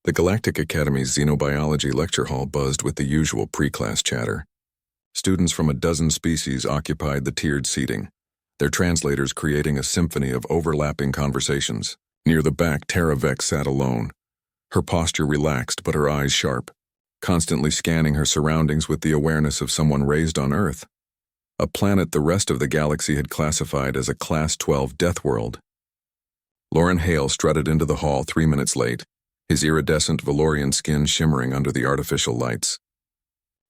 The Galactic Academy's Xenobiology lecture hall buzzed with the usual pre-class chatter. Students from a dozen species occupied the tiered seating, their translators creating a symphony of overlapping conversations. Near the back, Tara Vex sat alone, her posture relaxed but her eyes sharp, constantly scanning her surroundings with the awareness of someone raised on Earth, a planet the rest of the galaxy had classified as a Class 12 Deathworld. Lauren Hale strutted into the hall 3 minutes late, his iridescent Valorian skin shimmering under the artificial lights.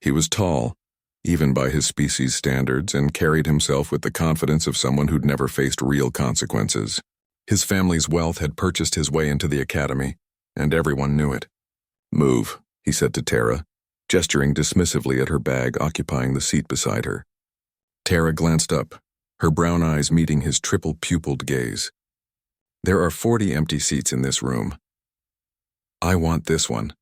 He was tall, even by his species' standards, and carried himself with the confidence of someone who'd never faced real consequences. His family's wealth had purchased his way into the academy, and everyone knew it. "Move," he said to Tara, gesturing dismissively at her bag occupying the seat beside her. Tara glanced up, her brown eyes meeting his triple-pupilled gaze. "There are 40 empty seats in this room. I want this one."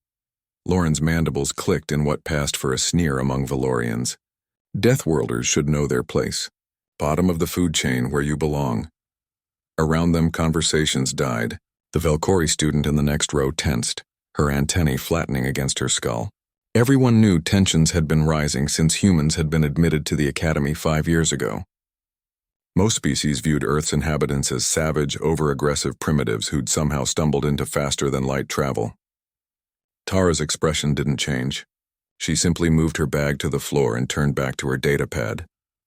Lauren's mandibles clicked in what passed for a sneer among Valorians. Deathworlders should know their place. Bottom of the food chain where you belong. Around them, conversations died. The Valkyrie student in the next row tensed, her antennae flattening against her skull. Everyone knew tensions had been rising since humans had been admitted to the academy 5 years ago. Most species viewed Earth's inhabitants as savage, over-aggressive primitives who'd somehow stumbled into faster-than-light travel. Tara's expression didn't change. She simply moved her bag to the floor and turned back to her data pad,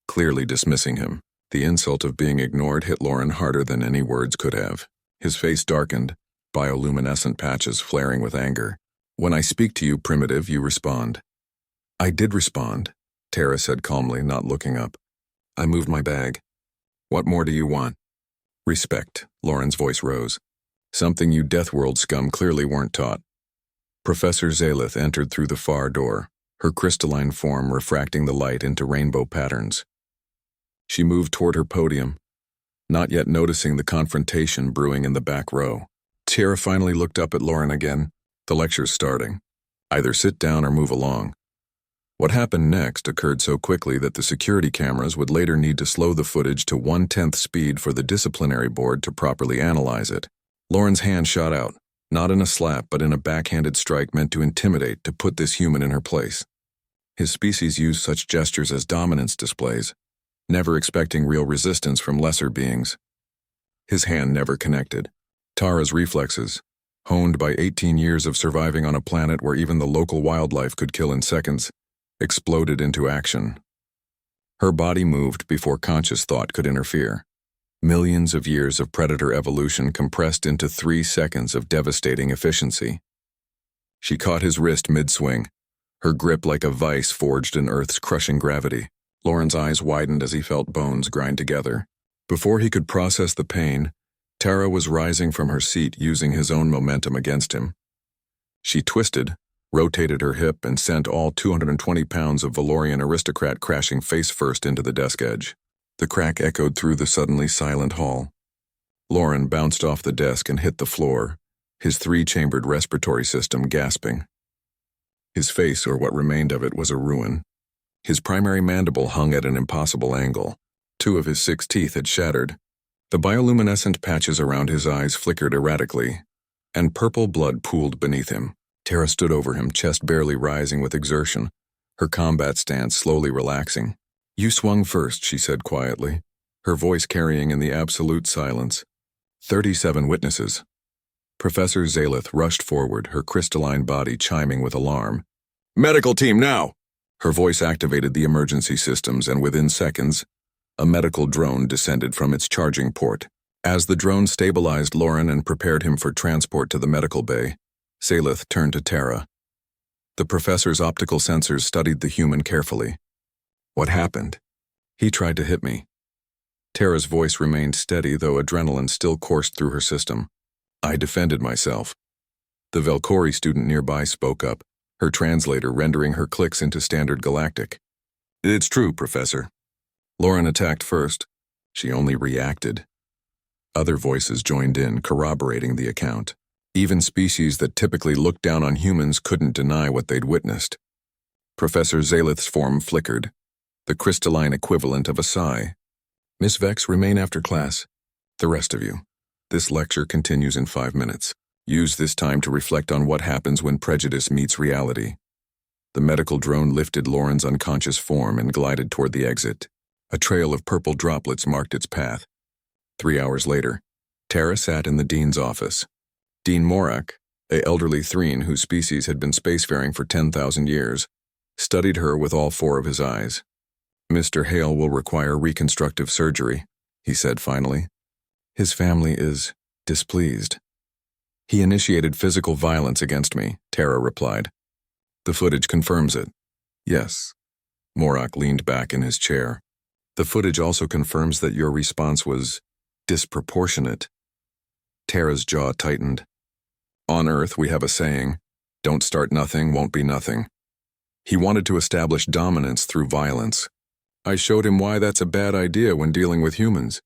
clearly dismissing him. The insult of being ignored hit Lauren harder than any words could have. His face darkened, bioluminescent patches flaring with anger. "When I speak to you, primitive, you respond." "I did respond," Tara said calmly, not looking up. "I moved my bag. What more do you want?" "Respect," Lauren's voice rose. "Something you Deathworld scum clearly weren't taught." Professor Zalith entered through the far door, her crystalline form refracting the light into rainbow patterns. She moved toward her podium, not yet noticing the confrontation brewing in the back row. Tara finally looked up at Lauren again. "The lecture's starting. Either sit down or move along." What happened next occurred so quickly that the security cameras would later need to slow the footage to 1/10 speed for the disciplinary board to properly analyze it. Lauren's hand shot out, not in a slap but in a backhanded strike meant to intimidate, to put this human in her place. His species used such gestures as dominance displays, never expecting real resistance from lesser beings. His hand never connected. Tara's reflexes, honed by 18 years of surviving on a planet where even the local wildlife could kill in seconds, exploded into action. Her body moved before conscious thought could interfere. Millions of years of predator evolution compressed into 3 seconds of devastating efficiency. She caught his wrist mid-swing, her grip like a vice forged in Earth's crushing gravity. Lauren's eyes widened as he felt bones grind together. Before he could process the pain, Tara was rising from her seat using his own momentum against him. She twisted, rotated her hip, and sent all 220 pounds of Valorian aristocrat crashing face-first into the desk edge. The crack echoed through the suddenly silent hall. Lauren bounced off the desk and hit the floor, his 3-chambered respiratory system gasping. His face, or what remained of it, was a ruin. His primary mandible hung at an impossible angle. 2 of his 6 teeth had shattered. The bioluminescent patches around his eyes flickered erratically, and purple blood pooled beneath him. Tara stood over him, chest barely rising with exertion, her combat stance slowly relaxing. "You swung first," she said quietly, her voice carrying in the absolute silence. 37 witnesses. Professor Zalith rushed forward, her crystalline body chiming with alarm. "Medical team, now!" Her voice activated the emergency systems, and within seconds, a medical drone descended from its charging port. As the drone stabilized Lauren and prepared him for transport to the medical bay, Zalith turned to Tara. The professor's optical sensors studied the human carefully. "What happened?" "He tried to hit me." Tara's voice remained steady, though adrenaline still coursed through her system. "I defended myself." The Valkyrie student nearby spoke up, her translator rendering her clicks into standard galactic. "It's true, Professor." Lauren attacked first. She only reacted. Other voices joined in, corroborating the account. Even species that typically looked down on humans couldn't deny what they'd witnessed. Professor Zalith's form flickered, the crystalline equivalent of a sigh. "Miss Vex, remain after class. The rest of you. This lecture continues in 5 minutes." Use this time to reflect on what happens when prejudice meets reality. The medical drone lifted Lauren's unconscious form and glided toward the exit. A trail of purple droplets marked its path. 3 hours later, Tara sat in the dean's office. Dean Morak, an elderly Threen whose species had been spacefaring for 10,000 years, studied her with all 4 of his eyes. "Mr. Hale will require reconstructive surgery," he said finally. "His family is displeased." "He initiated physical violence against me," Tara replied. "The footage confirms it." "Yes." Morak leaned back in his chair. "The footage also confirms that your response was disproportionate." Tara's jaw tightened. "On Earth, we have a saying, 'Don't start nothing, won't be nothing.' He wanted to establish dominance through violence. I showed him why that's a bad idea when dealing with humans."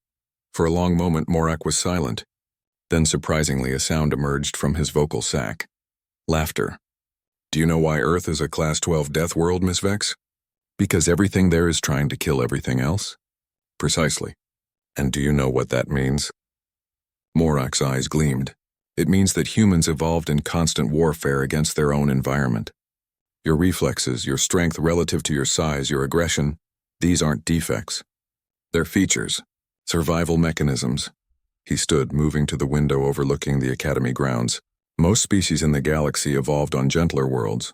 For a long moment, Morak was silent. Then, surprisingly, a sound emerged from his vocal sac. Laughter. "Do you know why Earth is a Class 12 death world, Miss Vex? Because everything there is trying to kill everything else?" "Precisely. And do you know what that means?" Morak's eyes gleamed. "It means that humans evolved in constant warfare against their own environment. Your reflexes, your strength relative to your size, your aggression, these aren't defects. They're features, survival mechanisms." He stood, moving to the window overlooking the Academy grounds. "Most species in the galaxy evolved on gentler worlds.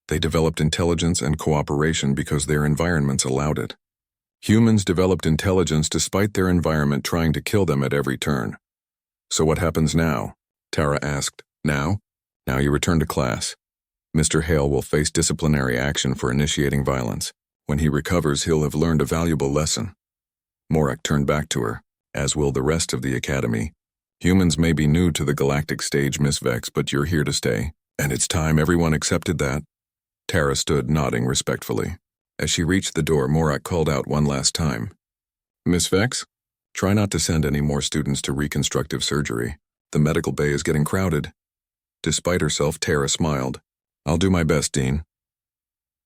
They developed intelligence and cooperation because their environments allowed it. Humans developed intelligence despite their environment trying to kill them at every turn." "So what happens now?" Tara asked. "Now? Now you return to class. Mr. Hale will face disciplinary action for initiating violence. When he recovers, he'll have learned a valuable lesson." Morak turned back to her, as will the rest of the Academy. "Humans may be new to the galactic stage, Miss Vex, but you're here to stay. And it's time everyone accepted that." Tara stood, nodding respectfully. As she reached the door, Morak called out one last time. "Miss Vex, try not to send any more students to reconstructive surgery. The medical bay is getting crowded." Despite herself, Tara smiled. "I'll do my best, Dean."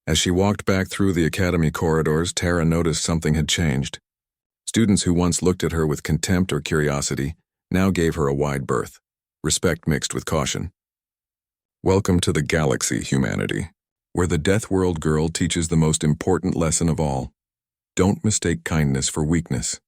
As she walked back through the Academy corridors, Tara noticed something had changed. Students who once looked at her with contempt or curiosity now gave her a wide berth, respect mixed with caution. "Welcome to the galaxy, humanity, where the Deathworld girl teaches the most important lesson of all. Don't mistake kindness for weakness."